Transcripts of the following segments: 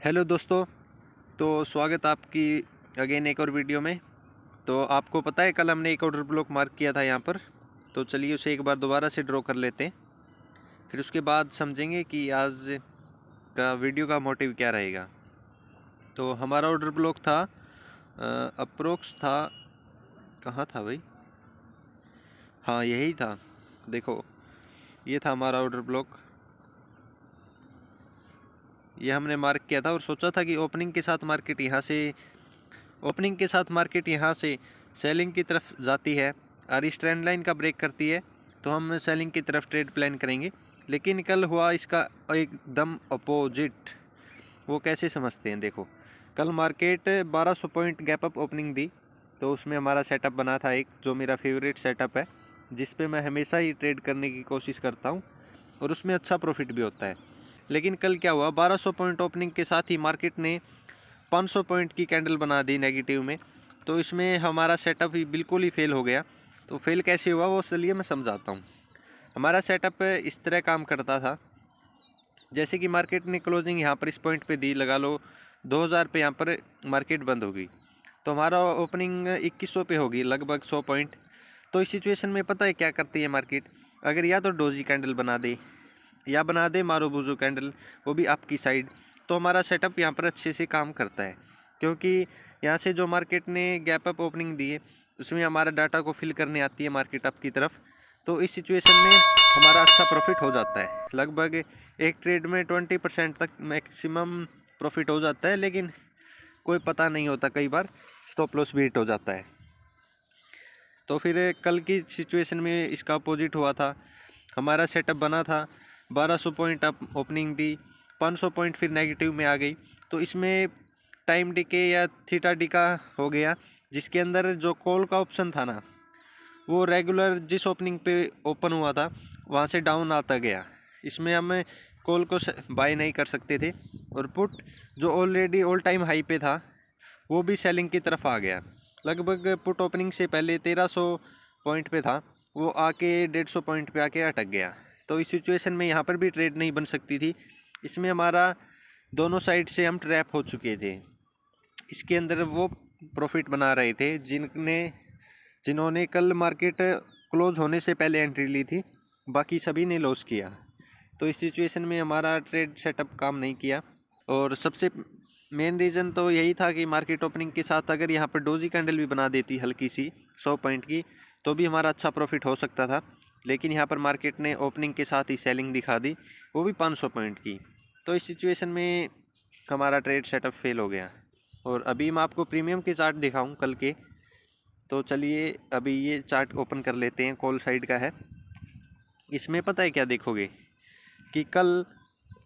Hello दोस्तों। तो स्वागत आपकी अगेन एक और वीडियो में। तो आपको पता है कल हमने एक ऑर्डर ब्लॉक मार्क किया था यहाँ पर। तो चलिए उसे एक बार दोबारा से ड्रॉ कर लेते हैं, फिर उसके बाद समझेंगे कि आज का वीडियो का मोटिव क्या रहेगा। तो हमारा ऑर्डर ब्लॉक था अप्रोक्स था, कहाँ था भाई, हाँ यही था। देखो ये था हमारा ऑर्डर ब्लॉक, ये हमने मार्क किया था और सोचा था कि ओपनिंग के साथ मार्केट यहाँ से सेलिंग की तरफ जाती है और इस ट्रेंड लाइन का ब्रेक करती है तो हम सेलिंग की तरफ ट्रेड प्लान करेंगे। लेकिन कल हुआ इसका एकदम अपोजिट। वो कैसे समझते हैं, देखो कल market 1200 point gap up opening दी, तो उसमें हमारा सेटअप बना था एक, जो मेरा फेवरेट सेटअप है, जिस पे मैं हमेशा ही ट्रेड करने की कोशिश करता हूँ और उसमें अच्छा प्रॉफिट भी होता है। लेकिन कल क्या हुआ, 1200 पॉइंट ओपनिंग के साथ ही मार्केट ने 500 पॉइंट की कैंडल बना दी नेगेटिव में। तो इसमें हमारा सेटअप ही बिल्कुल ही फेल हो गया। तो फेल कैसे हुआ वो चलिए मैं समझाता हूँ। हमारा सेटअप इस तरह काम करता था, जैसे कि मार्केट ने क्लोजिंग यहाँ पर इस पॉइंट पे दी, लगा लो 2000 पे यहाँ पर मार्केट बंद होगी, तो हमारा ओपनिंग 2100 पे होगी, लगभग 100 पॉइंट। तो इस सिचुएशन में पता है क्या करती है मार्केट, अगर या तो डोजी कैंडल बना दे या बना दे मारूबुजू कैंडल, वो भी आपकी साइड, तो हमारा सेटअप यहाँ पर अच्छे से काम करता है। क्योंकि यहाँ से जो मार्केट ने गैप अप ओपनिंग दी है उसमें हमारा डाटा को फिल करने आती है मार्केट अप की तरफ। तो इस सिचुएशन में हमारा अच्छा प्रॉफिट हो जाता है, लगभग एक ट्रेड में 20% तक मैक्सिमम प्रॉफिट हो जाता है। लेकिन कोई पता नहीं होता, कई बार स्टॉप लॉस भी हिट हो जाता है। तो फिर कल की सिचुएशन में इसका अपोजिट हुआ था। हमारा सेटअप बना था 1200 पॉइंट अप ओपनिंग दी, 500 पॉइंट फिर नेगेटिव में आ गई। तो इसमें टाइम डिके या थीटा डी का हो गया, जिसके अंदर जो कॉल का ऑप्शन था ना, वो रेगुलर जिस ओपनिंग पे ओपन हुआ था वहाँ से डाउन आता गया। इसमें हम कॉल को बाय नहीं कर सकते थे, और पुट जो ऑलरेडी ऑल टाइम हाई पे था वो भी सेलिंग की तरफ आ गया। लगभग पुट ओपनिंग से पहले 1300 पॉइंट पे था, वो आके 150 पॉइंट पे आके अटक गया। तो इस सिचुएशन में यहाँ पर भी ट्रेड नहीं बन सकती थी। इसमें हमारा दोनों साइड से हम ट्रैप हो चुके थे। इसके अंदर वो प्रॉफिट बना रहे थे जिन्होंने कल मार्केट क्लोज होने से पहले एंट्री ली थी, बाकी सभी ने लॉस किया। तो इस सिचुएशन में हमारा ट्रेड सेटअप काम नहीं किया। और सबसे मेन रीज़न तो यही था कि मार्केट ओपनिंग के साथ अगर यहाँ पर डोजी कैंडल भी बना देती हल्की सी 100 पॉइंट की, तो भी हमारा अच्छा प्रॉफिट हो सकता था। लेकिन यहाँ पर मार्केट ने ओपनिंग के साथ ही सेलिंग दिखा दी, वो भी 500 पॉइंट की। तो इस सिचुएशन में हमारा ट्रेड सेटअप फेल हो गया। और अभी मैं आपको प्रीमियम के चार्ट दिखाऊं कल के। तो चलिए अभी ये चार्ट ओपन कर लेते हैं, कॉल साइड का है। इसमें पता है क्या देखोगे कि कल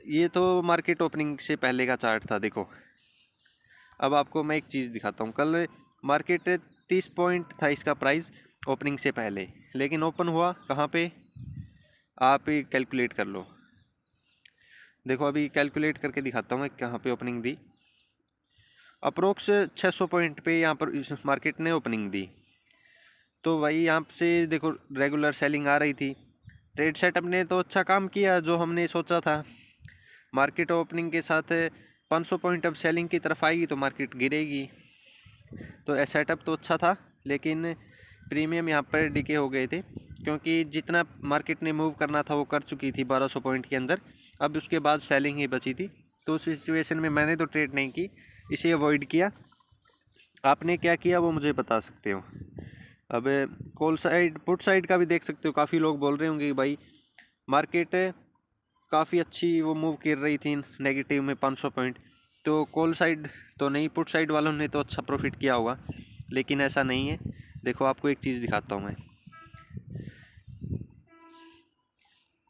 ये तो मार्केट ओपनिंग से पहले का चार्ट था। देखो अब आपको मैं एक चीज़ दिखाता हूँ। कल मार्केट 30 पॉइंट था इसका प्राइस ओपनिंग से पहले, लेकिन ओपन हुआ कहाँ पे, आप ही कैलकुलेट कर लो। देखो अभी कैलकुलेट करके दिखाता हूँ मैं कहाँ पे ओपनिंग दी। अप्रोक्स 600 पॉइंट पे यहाँ पर इस मार्केट ने ओपनिंग दी। तो वही यहाँ से देखो रेगुलर सेलिंग आ रही थी। ट्रेड सेटअप ने तो अच्छा काम किया जो हमने सोचा था। मार्केट ओपनिंग के साथ 500 पॉइंट अब सेलिंग की तरफ आएगी तो मार्केट गिरेगी। तो सेटअप तो अच्छा था, लेकिन प्रीमियम यहाँ पर डिके हो गए थे, क्योंकि जितना मार्केट ने मूव करना था वो कर चुकी थी 1200 पॉइंट के अंदर। अब उसके बाद सेलिंग ही बची थी। तो उस सिचुएशन में मैंने तो ट्रेड नहीं की, इसे अवॉइड किया। आपने क्या किया वो मुझे बता सकते हो। अब कॉल साइड पुट साइड का भी देख सकते हो। काफ़ी लोग बोल रहे होंगे कि भाई मार्केट काफ़ी अच्छी वो मूव कर रही थी नेगेटिव में 500 पॉइंट, तो कॉल साइड तो नहीं, पुट साइड वालों ने तो अच्छा प्रॉफिट किया होगा। लेकिन ऐसा नहीं है। देखो आपको एक चीज़ दिखाता हूँ मैं।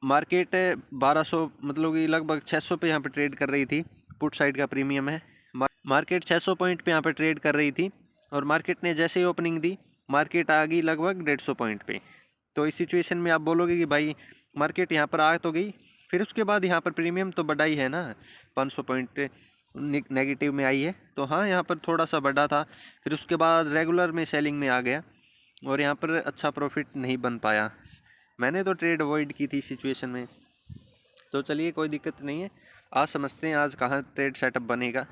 मार्केट 1200 मतलब कि लगभग 600 पे यहाँ पे ट्रेड कर रही थी, पुट साइड का प्रीमियम है। मार्केट 600 पॉइंट पे यहाँ पे ट्रेड कर रही थी, और मार्केट ने जैसे ही ओपनिंग दी मार्केट आ गई लगभग 150 पॉइंट पे। तो इस सिचुएशन में आप बोलोगे कि भाई मार्केट यहाँ पर आ तो गई, फिर उसके बाद यहाँ पर प्रीमियम तो बढ़ा ही है ना, 500 पॉइंट नेगेटिव में आई है, तो हाँ यहाँ पर थोड़ा सा बढ़ा था। फिर उसके बाद रेगुलर में सेलिंग में आ गया और यहाँ पर अच्छा प्रॉफिट नहीं बन पाया। मैंने तो ट्रेड अवॉइड की थी सिचुएशन में। तो चलिए कोई दिक्कत नहीं है, आज समझते हैं आज कहाँ ट्रेड सेटअप बनेगा।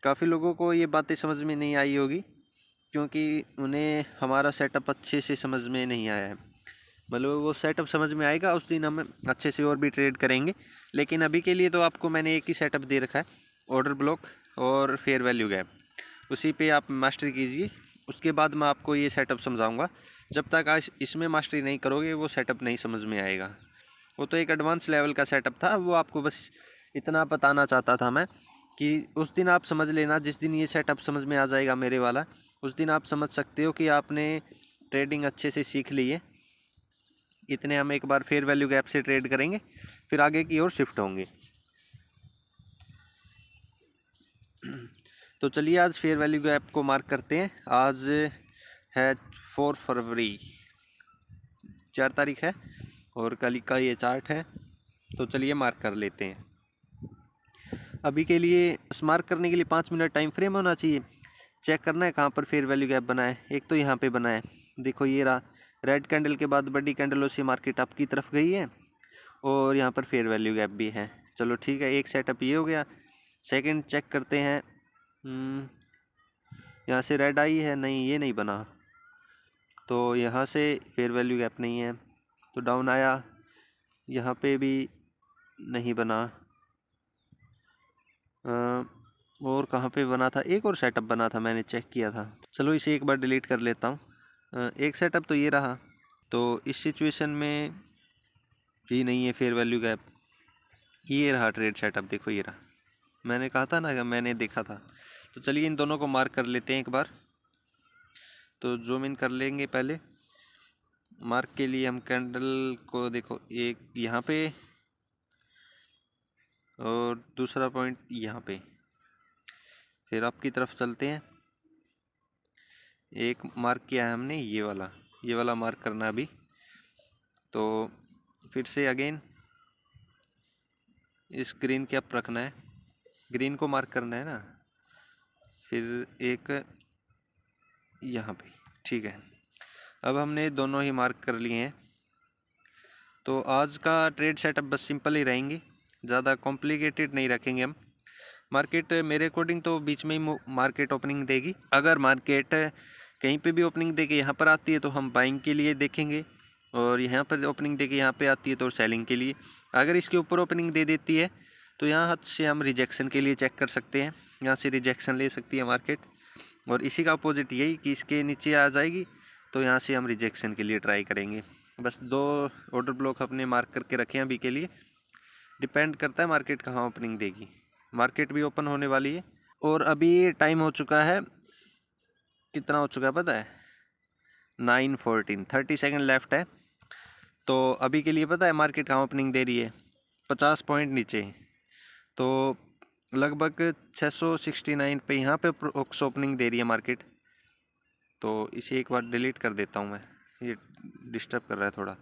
काफ़ी लोगों को ये बातें समझ में नहीं आई होगी क्योंकि उन्हें हमारा सेटअप अच्छे से समझ में नहीं आया है। मतलब वो सेटअप समझ में आएगा उस दिन हम अच्छे से और भी ट्रेड करेंगे। लेकिन अभी के लिए तो आपको मैंने एक ही सेटअप दे रखा है, ऑर्डर ब्लॉक और फेयर वैल्यू गैप। उसी पे आप मास्टरी कीजिए, उसके बाद मैं आपको ये सेटअप समझाऊंगा। जब तक आज इसमें मास्टरी नहीं करोगे वो सेटअप नहीं समझ में आएगा। वो तो एक एडवांस लेवल का सेटअप था, वो आपको बस इतना बताना चाहता था मैं कि उस दिन आप समझ लेना, जिस दिन ये सेटअप समझ में आ जाएगा मेरे वाला, उस दिन आप समझ सकते हो कि आपने ट्रेडिंग अच्छे से सीख ली है। इतने हम एक बार फेयर वैल्यू गैप से ट्रेड करेंगे, फिर आगे की ओर शिफ्ट होंगे। तो चलिए आज फेयर वैल्यू गैप को मार्क करते हैं। आज है 4 फरवरी, 4 तारीख है और कल का ये चार्ट है। तो चलिए मार्क कर लेते हैं। अभी के लिए मार्क करने के लिए 5 मिनट टाइम फ्रेम होना चाहिए। चेक करना है कहाँ पर फेयर वैल्यू गैप बना है। एक तो यहाँ पे बना है, देखो ये रहा। रेड कैंडल के बाद बड़ी कैंडलों से मार्केट अप की तरफ गई है और यहाँ पर फेयर वैल्यू गैप भी है। चलो ठीक है, एक सेटअप ये हो गया। सेकंड चेक करते हैं। यहाँ से रेड आई है, नहीं ये नहीं बना, तो यहाँ से फेयर वैल्यू गैप नहीं है। तो डाउन आया, यहाँ पे भी नहीं बना। और कहाँ पे बना था, एक और सेटअप बना था, मैंने चेक किया था। चलो इसे एक बार डिलीट कर लेता हूँ। एक सेटअप तो ये रहा। तो इस सिचुएशन में भी नहीं है फेयर वैल्यू गैप। ये रहा ट्रेड सेटअप, देखो ये रहा। मैंने कहा था ना कि मैंने देखा था। तो चलिए इन दोनों को मार्क कर लेते हैं एक बार। तो जूम इन कर लेंगे पहले। मार्क के लिए हम कैंडल को देखो, एक यहाँ पे और दूसरा पॉइंट यहाँ पे। फिर आपकी तरफ चलते हैं। एक मार्क किया है हमने, ये वाला मार्क करना अभी। तो फिर से अगेन इस ग्रीन के अप रखना है, ग्रीन को मार्क करना है ना। फिर एक यहाँ पे, ठीक है। अब हमने दोनों ही मार्क कर लिए हैं। तो आज का ट्रेड सेटअप बस सिंपल ही रहेंगे, ज़्यादा कॉम्प्लिकेटेड नहीं रखेंगे हम। मार्केट मेरे अकॉर्डिंग तो बीच में ही मार्केट ओपनिंग देगी। अगर मार्केट कहीं पे भी ओपनिंग देके यहाँ पर आती है तो हम बाइंग के लिए देखेंगे, और यहाँ पर ओपनिंग देके यहाँ पे आती है तो सेलिंग के लिए। अगर इसके ऊपर ओपनिंग दे देती है तो यहाँ से हम रिजेक्शन के लिए चेक कर सकते हैं, यहाँ से रिजेक्शन ले सकती है मार्केट। और इसी का अपोजिट यही कि इसके नीचे आ जाएगी तो यहाँ से हम रिजेक्शन के लिए ट्राई करेंगे। बस 2 ऑर्डर ब्लॉक अपने मार्क करके रखें अभी के लिए। डिपेंड करता है मार्केट कहाँ ओपनिंग देगी। मार्केट भी ओपन होने वाली है और अभी टाइम हो चुका है, कितना हो चुका है पता है, 9:14, 30 सेकेंड लेफ्ट है। तो अभी के लिए पता है मार्केट कहाँ ओपनिंग दे रही है, 50 पॉइंट नीचे। तो लगभग 669 पे यहाँ पे ओपनिंग दे रही है मार्केट। तो इसे एक बार डिलीट कर देता हूँ मैं, ये डिस्टर्ब कर रहा है थोड़ा।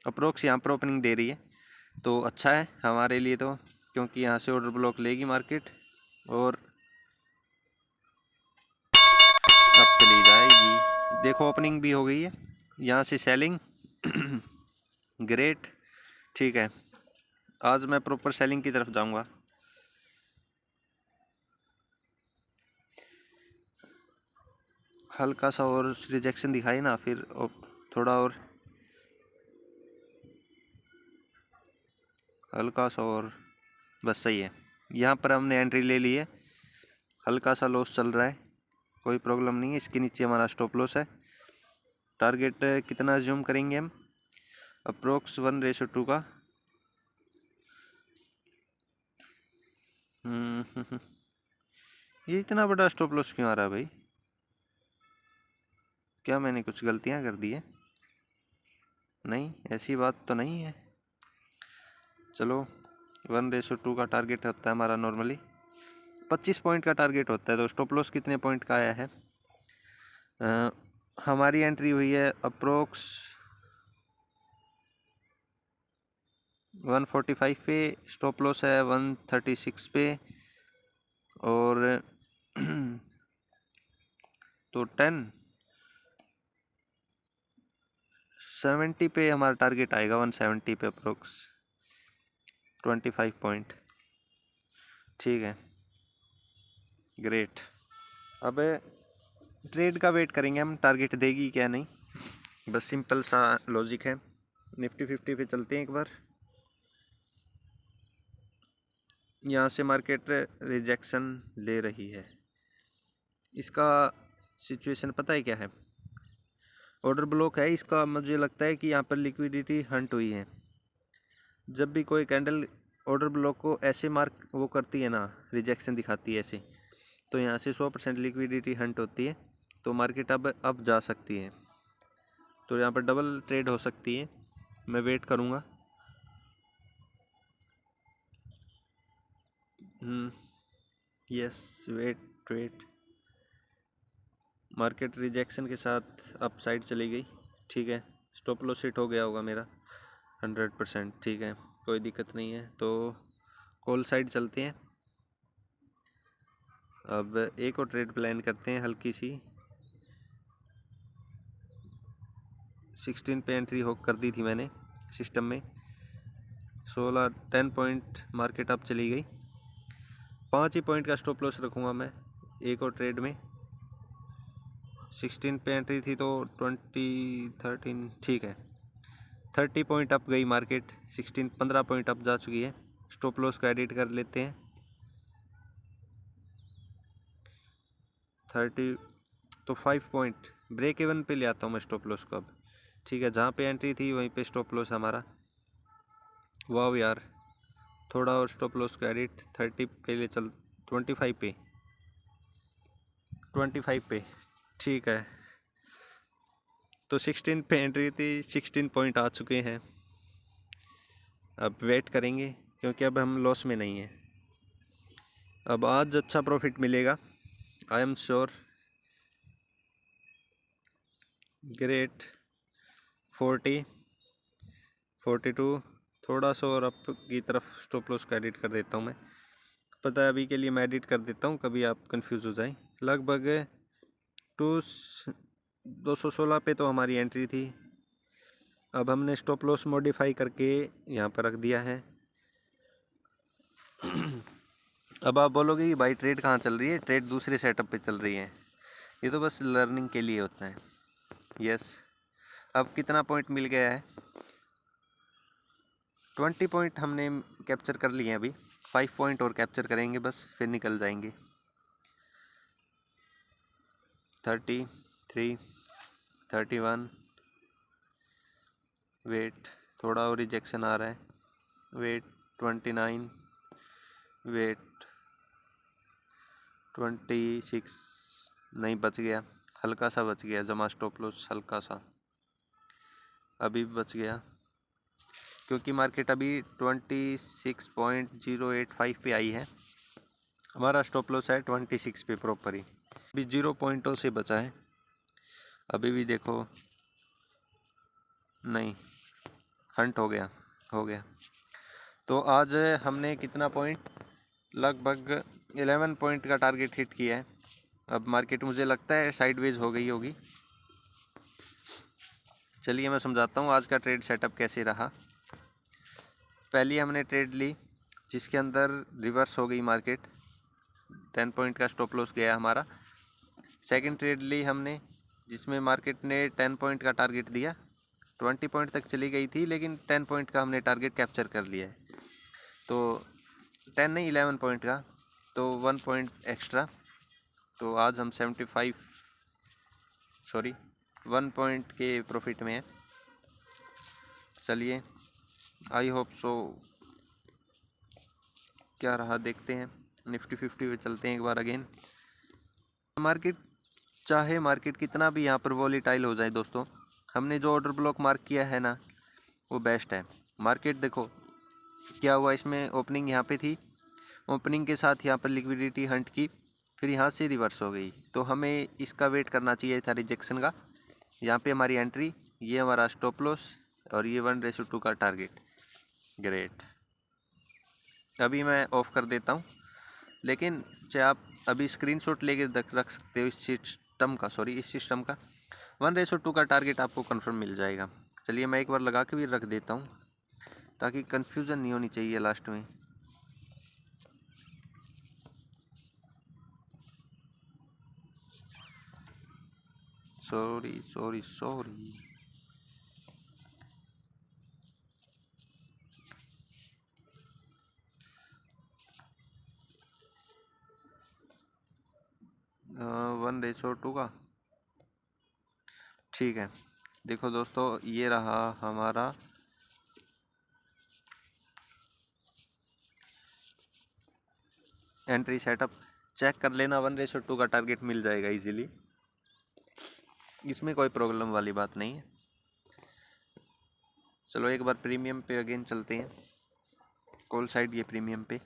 अप्रोक्स यहाँ पर ओपनिंग दे रही है तो अच्छा है हमारे लिए, तो क्योंकि यहाँ से ऑर्डर ब्लॉक लेगी मार्केट और अब चली जाएगी। देखो ओपनिंग भी हो गई है, यहाँ से सेलिंग। ग्रेट, ठीक है। आज मैं प्रॉपर सेलिंग की तरफ जाऊंगा। हल्का सा और रिजेक्शन दिखाई ना, फिर थोड़ा और हल्का सा और, बस सही है। यहाँ पर हमने एंट्री ले ली है। हल्का सा लॉस चल रहा है, कोई प्रॉब्लम नहीं है। इसके नीचे हमारा स्टॉप लॉस है। टारगेट कितना ज्यूम करेंगे हम, अप्रोक्स 1:2 का। ये इतना बड़ा स्टॉप लॉस क्यों आ रहा है भाई, क्या मैंने कुछ गलतियां कर दी है? नहीं, ऐसी बात तो नहीं है। चलो 1:2 का टारगेट होता है हमारा नॉर्मली, 25 पॉइंट का टारगेट होता है। तो स्टॉप लॉस कितने पॉइंट का आया है? हमारी एंट्री हुई है अप्रोक्स 145 पे, स्टॉप लॉस है 136 पे, और तो 70 पे हमारा टारगेट आएगा, 170 पे अप्रोक्स। 25 पॉइंट, ठीक है, ग्रेट। अब ट्रेड का वेट करेंगे हम, टारगेट देगी क्या नहीं, बस सिंपल सा लॉजिक है। निफ्टी 50 पे चलते हैं एक बार। यहाँ से मार्केट रिजेक्शन ले रही है, इसका सिचुएशन पता है क्या है? ऑर्डर ब्लॉक है इसका। मुझे लगता है कि यहाँ पर लिक्विडिटी हंट हुई है। जब भी कोई कैंडल ऑर्डर ब्लॉक को ऐसे मार्क वो करती है ना, रिजेक्शन दिखाती है ऐसे, तो यहाँ से 100% लिक्विडिटी हंट होती है, तो मार्केट अब जा सकती है। तो यहाँ पर डबल ट्रेड हो सकती है, मैं वेट करूँगा। Yes, wait. मार्केट रिजेक्शन के साथ अप साइड चली गई, ठीक है, स्टॉप लॉस हिट हो गया होगा मेरा 100%, ठीक है, कोई दिक्कत नहीं है। तो कॉल साइड चलते हैं। अब एक और ट्रेड प्लान करते हैं हल्की सी। 16 पे एंट्री हो कर दी थी मैंने सिस्टम में, 10 पॉइंट मार्केट अप चली गई, 5 ही पॉइंट का स्टॉप लॉस रखूँगा मैं एक और ट्रेड में। 16 पे एंट्री थी तो 13, ठीक है, 30 पॉइंट अप गई मार्केट, 15 पॉइंट अप जा चुकी है। स्टॉप लॉस का एडिट कर लेते हैं, 30 तो 5 पॉइंट ब्रेक इवन पे ले आता हूँ मैं स्टॉप लॉस को अब, ठीक है, जहाँ पे एंट्री थी वहीं पे स्टॉप लॉस हमारा। वाह यार, थोड़ा और स्टॉप लॉस का एडिट 30 पे ले चल, 25 पे, ठीक है। तो 16 पे एंट्री थी, 16 पॉइंट आ चुके हैं। अब वेट करेंगे क्योंकि अब हम लॉस में नहीं हैं। अब आज अच्छा प्रॉफिट मिलेगा, आई एम श्योर। ग्रेट, 40, 42, थोड़ा सा और अप की तरफ स्टॉप लॉस का एडिट कर देता हूँ मैं, पता है अभी के लिए मैं एडिट कर देता हूँ, कभी आप कंफ्यूज हो जाए। लगभग 216 पे तो हमारी एंट्री थी, अब हमने स्टॉप लॉस मॉडिफाई करके यहाँ पर रख दिया है। अब आप बोलोगे कि भाई ट्रेड कहाँ चल रही है, ट्रेड दूसरे सेटअप पे चल रही है, ये तो बस लर्निंग के लिए होता है। यस, अब कितना पॉइंट मिल गया है? 20 पॉइंट हमने कैप्चर कर लिए हैं अभी, 5 पॉइंट और कैप्चर करेंगे बस, फिर निकल जाएंगे। 33, 31, वेट, थोड़ा और रिजेक्शन आ रहा है, वेट, 29, वेट, 26, नहीं बच गया, हल्का सा बच गया, जमा स्टॉप लॉस हल्का सा अभी बच गया, क्योंकि मार्केट अभी 26.085 पे आई है, हमारा स्टॉप लॉस है 26 पे प्रॉपर ही, अभी 0 पॉइंटों से बचा है। अभी भी देखो, नहीं, हंट हो गया। तो आज हमने कितना पॉइंट, लगभग 11 पॉइंट का टारगेट हिट किया है। अब मार्केट मुझे लगता है साइडवेज हो गई होगी। चलिए मैं समझाता हूँ आज का ट्रेड सेटअप कैसे रहा। पहली हमने ट्रेड ली जिसके अंदर रिवर्स हो गई मार्केट, 10 पॉइंट का स्टॉप लॉस गया हमारा। सेकंड ट्रेड ली हमने जिसमें मार्केट ने 10 पॉइंट का टारगेट दिया, 20 पॉइंट तक चली गई थी लेकिन 10 पॉइंट का हमने टारगेट कैप्चर कर लिया है, तो 10 नहीं 11 पॉइंट का, तो 1 पॉइंट एक्स्ट्रा। तो आज हम 1 पॉइंट के प्रॉफिट में है। चलिए, आई होप सो, क्या रहा देखते हैं। निफ्टी 50 पे चलते हैं एक बार अगेन। मार्केट कितना भी यहाँ पर वॉलीटाइल हो जाए दोस्तों, हमने जो ऑर्डर ब्लॉक मार्क किया है ना, वो बेस्ट है। मार्केट देखो क्या हुआ, इसमें ओपनिंग यहाँ पे थी, ओपनिंग के साथ यहाँ पर लिक्विडिटी हंट की, फिर यहाँ से रिवर्स हो गई, तो हमें इसका वेट करना चाहिए था रिजेक्शन का। यहाँ पे हमारी एंट्री, ये हमारा स्टॉप लॉस, और ये 1:2 का टारगेट। ग्रेट, अभी मैं ऑफ कर देता हूँ, लेकिन चाहे आप अभी स्क्रीनशॉट लेके रख सकते हो इस सिस्टम का 1:2 का टारगेट आपको कंफर्म मिल जाएगा। चलिए मैं एक बार लगा के भी रख देता हूँ, ताकि कंफ्यूजन नहीं होनी चाहिए लास्ट में। Sorry sorry sorry. One ratio two का ठीक है। देखो दोस्तों, ये रहा हमारा एंट्री सेटअप। चेक कर लेना, 1:2 का टारगेट मिल जाएगा इजीली, इसमें कोई प्रॉब्लम वाली बात नहीं है। चलो एक बार प्रीमियम पे अगेन चलते हैं, कॉल साइड ये प्रीमियम पे।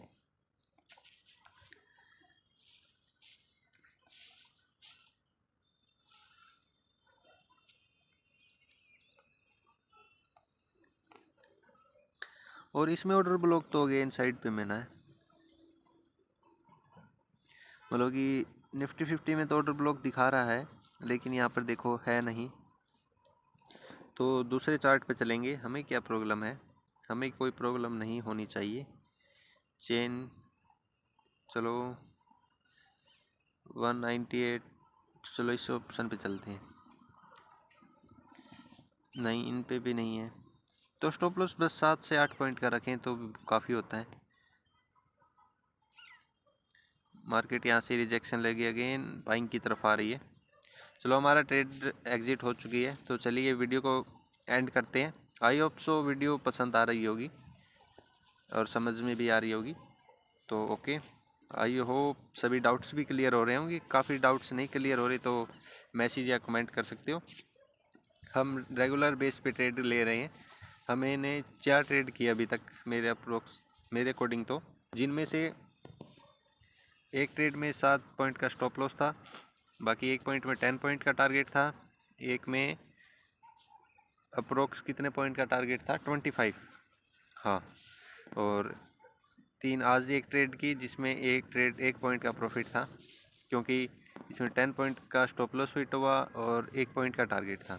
और इसमें ऑर्डर ब्लॉक तो अगेन साइड पे मैंने है, मतलब कि निफ्टी 50 में तो ऑर्डर ब्लॉक दिखा रहा है, लेकिन यहाँ पर देखो है नहीं। तो दूसरे चार्ट पे चलेंगे, हमें क्या प्रॉब्लम है, हमें कोई प्रॉब्लम नहीं होनी चाहिए। चेन चलो 198, चलो इस ऑप्शन पे चलते हैं। नहीं, इन पे भी नहीं है, तो स्टॉप लॉस बस 7 से 8 पॉइंट का रखें तो काफ़ी होता है। मार्केट यहाँ से रिजेक्शन लगी, अगेन बाइंग की तरफ आ रही है। चलो हमारा ट्रेड एग्जिट हो चुकी है, तो चलिए वीडियो को एंड करते हैं। आई होप सो वीडियो पसंद आ रही होगी और समझ में भी आ रही होगी, तो ओके। आई होप सभी डाउट्स भी क्लियर हो रहे होंगे। काफ़ी डाउट्स नहीं क्लियर हो रहे तो मैसेज या कमेंट कर सकते हो। हम रेगुलर बेस पे ट्रेड ले रहे हैं, हमने 4 ट्रेड किए अभी तक मेरे अप्रोक्स, मेरे अकॉर्डिंग तो, जिनमें से एक ट्रेड में 7 पॉइंट का स्टॉप लॉस था, बाकी एक पॉइंट में 10 पॉइंट का टारगेट था, एक में अप्रोक्स कितने पॉइंट का टारगेट था, 25। हाँ, और 3 आज एक ट्रेड की जिसमें एक ट्रेड 1 पॉइंट का प्रॉफिट था, क्योंकि इसमें 10 पॉइंट का स्टॉप लॉस हिट हुआ और 1 पॉइंट का टारगेट था।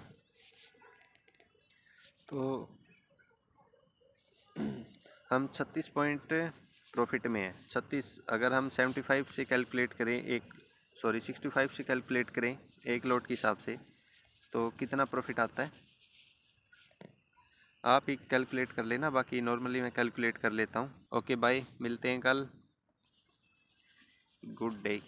तो हम 36 पॉइंट प्रॉफिट में है। 36 अगर हम 75 से कैलकुलेट करें, 65 से कैलकुलेट करें एक लॉट के हिसाब से, तो कितना प्रॉफिट आता है आप ही कैलकुलेट कर लेना, बाकी नॉर्मली मैं कैलकुलेट कर लेता हूँ। ओके बाय, मिलते हैं कल, गुड डे।